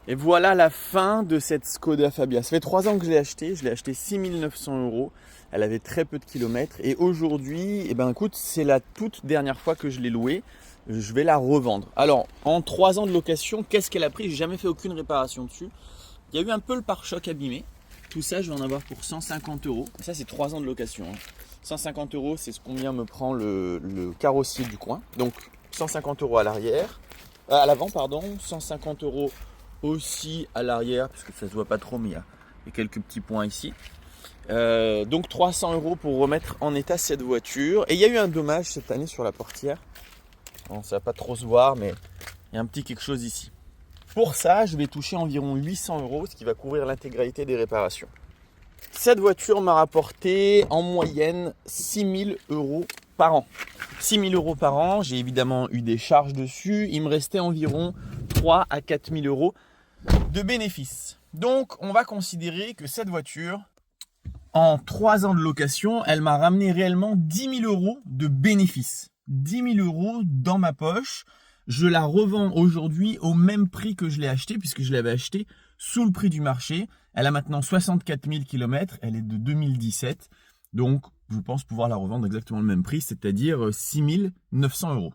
Et voilà la fin de cette Skoda Fabia. Ça fait 3 ans que je l'ai achetée. Je l'ai achetée 6 900 euros. Elle avait très peu de kilomètres. Et aujourd'hui, eh ben, écoute, c'est la toute dernière fois que je l'ai louée. Je vais la revendre. Alors, en 3 ans de location, qu'est-ce qu'elle a pris? J'ai jamais fait aucune réparation dessus. Il y a eu un peu le pare-choc abîmé. Tout ça, je vais en avoir pour 150 euros. Ça, c'est 3 ans de location, hein. 150 euros, c'est ce combien me prend le carrossier du coin. Donc, 150 euros à l'arrière. À l'avant, pardon. 150 euros aussi à l'arrière, parce que ça se voit pas trop, mais il y a quelques petits points ici. Donc 300 euros pour remettre en état cette voiture. Et il y a eu un dommage cette année sur la portière. Bon, ça va pas trop se voir, mais il y a un petit quelque chose ici. Pour ça, je vais toucher environ 800 euros, ce qui va couvrir l'intégralité des réparations. Cette voiture m'a rapporté en moyenne 6000 euros par an. 6000 euros par an, j'ai évidemment eu des charges dessus. Il me restait environ 3 à 4000 euros de bénéfices. Donc, on va considérer que cette voiture, en 3 ans de location, elle m'a ramené réellement 10 000 euros de bénéfices. 10 000 euros dans ma poche. Je la revends aujourd'hui au même prix que je l'ai achetée, puisque je l'avais achetée sous le prix du marché. Elle a maintenant 64 000 km, elle est de 2017. Donc, je pense pouvoir la revendre exactement le même prix, c'est-à-dire 6 900 euros.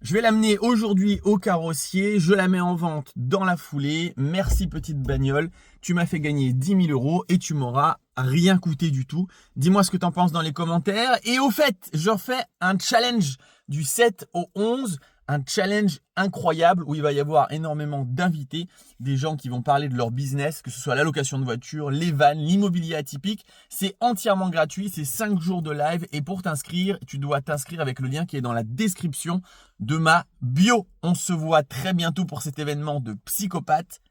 Je vais l'amener aujourd'hui au carrossier, je la mets en vente dans la foulée. Merci petite bagnole, tu m'as fait gagner 10 000 euros et tu m'auras rien coûté du tout. Dis-moi ce que tu en penses dans les commentaires. Et au fait, je refais un challenge du 7 au 11, un challenge incroyable où il va y avoir énormément d'invités, des gens qui vont parler de leur business, que ce soit la location de voiture, les vannes, l'immobilier atypique. C'est entièrement gratuit, c'est 5 jours de live et pour t'inscrire, tu dois t'inscrire avec le lien qui est dans la description de ma bio. On se voit très bientôt pour cet événement de psychopathe.